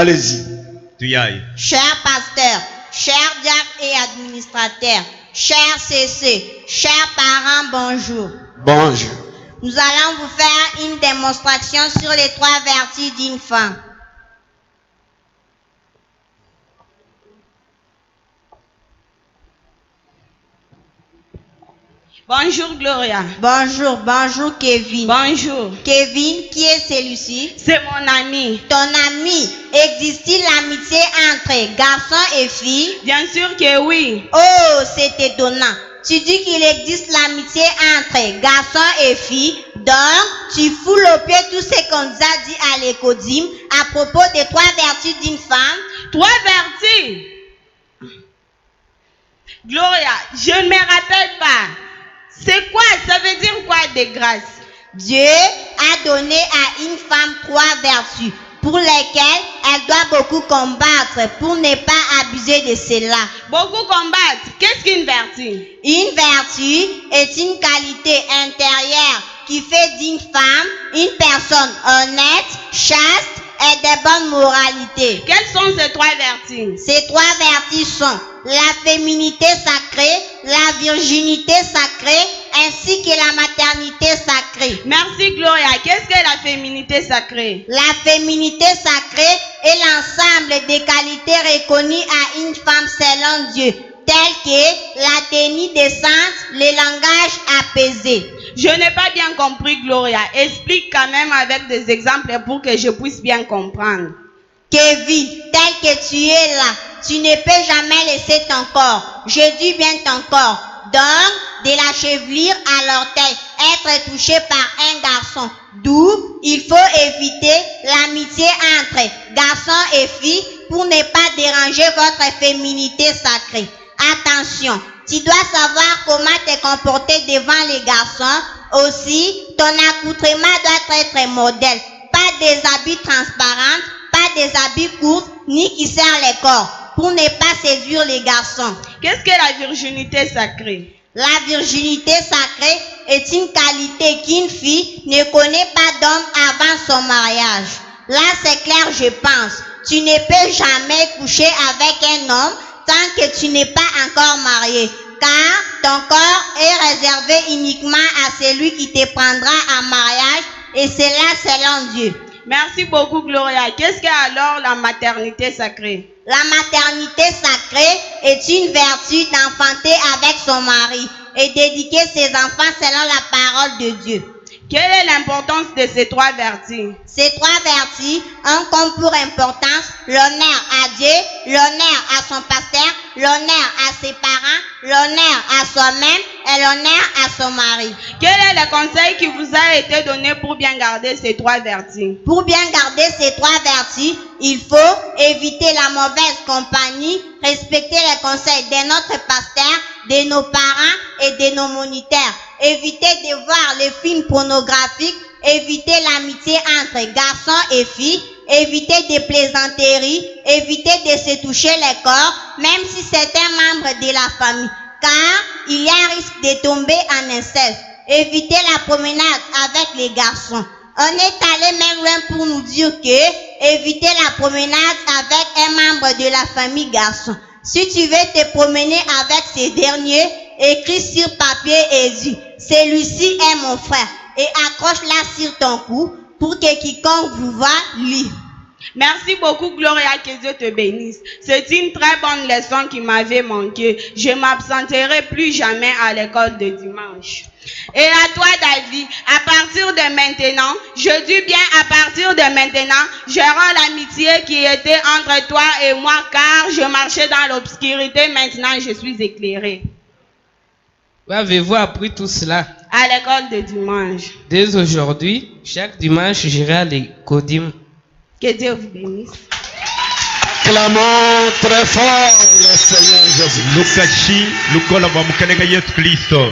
Allez-y. Cher pasteur, chers diacres et administrateurs, chers CC, chers parents, bonjour. Bonjour. Nous allons vous faire une démonstration sur les 3 vertus d'une femme. Bonjour Gloria. Bonjour Kevin. Bonjour. Kevin, qui est celui-ci? C'est mon ami. Ton ami, existe-t-il l'amitié entre garçons et filles? Bien sûr que oui. Oh, c'est étonnant. Tu dis qu'il existe l'amitié entre garçons et filles, donc tu foules au pied tout ce qu'on nous a dit à l'écodime à propos des 3 vertus d'une femme. 3 vertus? Gloria, je ne me rappelle pas. C'est quoi? Ça veut dire quoi de grâce? Dieu a donné à une femme 3 vertus pour lesquelles elle doit beaucoup combattre pour ne pas abuser de cela. Beaucoup combattre? Qu'est-ce qu'une vertu? Une vertu est une qualité intérieure qui fait d'une femme une personne honnête, chaste et de bonne moralité. Quelles sont ces 3 vertus? Ces 3 vertus sont la féminité sacrée, la virginité sacrée, ainsi que la maternité sacrée. Merci Gloria. Qu'est-ce que la féminité sacrée? La féminité sacrée est l'ensemble des qualités reconnues à une femme selon Dieu, telles que la tenue décente, le langage apaisé. Je n'ai pas bien compris Gloria. Explique quand même avec des exemples pour que je puisse bien comprendre. Kevin, tel que tu es là, tu ne peux jamais laisser ton corps. Je dis bien ton corps. Donc, de la chevelure à l'orteil, être touché par un garçon. D'où il faut éviter l'amitié entre garçons et filles pour ne pas déranger votre féminité sacrée. Attention, tu dois savoir comment te comporter devant les garçons. Aussi, ton accoutrement doit être modèle. Pas des habits transparents, pas des habits courts, ni qui serrent les corps, pour ne pas séduire les garçons. Qu'est-ce que la virginité sacrée? La virginité sacrée est une qualité qu'une fille ne connaît pas d'homme avant son mariage. Là, c'est clair, je pense. Tu ne peux jamais coucher avec un homme tant que tu n'es pas encore marié, car ton corps est réservé uniquement à celui qui te prendra en mariage, et cela selon Dieu. Merci beaucoup Gloria. Qu'est-ce que alors la maternité sacrée? La maternité sacrée est une vertu d'enfanter avec son mari et d'éduquer ses enfants selon la parole de Dieu. Quelle est l'importance de ces 3 vertus? Ces 3 vertus ont comme pour importance l'honneur à Dieu, l'honneur à son pasteur, l'honneur à ses parents, l'honneur à soi-même et l'honneur à son mari. Quel est le conseil qui vous a été donné pour bien garder ces 3 vertus? Pour bien garder ces 3 vertus, il faut éviter la mauvaise compagnie, respecter les conseils de notre pasteur, de nos parents et de nos moniteurs. Éviter de voir les films pornographiques, éviter l'amitié entre garçons et filles, éviter des plaisanteries, éviter de se toucher les corps, même si c'est un membre de la famille, car il y a un risque de tomber en inceste. Éviter la promenade avec les garçons. On est allé même loin pour nous dire que éviter la promenade avec un membre de la famille garçon. Si tu veux te promener avec ces derniers, écris sur papier et dis, celui-ci est mon frère, et accroche-la sur ton cou pour que quiconque vous voit lit. Merci beaucoup Gloria, que Dieu te bénisse. C'est une très bonne leçon qui m'avait manqué. Je m'absenterai plus jamais à l'école de dimanche. Et à toi David, à partir de maintenant, je dis bien à partir de maintenant, je rends l'amitié qui était entre toi et moi, car je marchais dans l'obscurité, maintenant je suis éclairé. Où avez-vous appris tout cela? À l'école de dimanche. Dès aujourd'hui, chaque dimanche, j'irai à l'écodime. Que Dieu vous bénisse. Clamons très fort le Seigneur Jésus. Lukachi, lukola wa mukanega Yesu Kristo.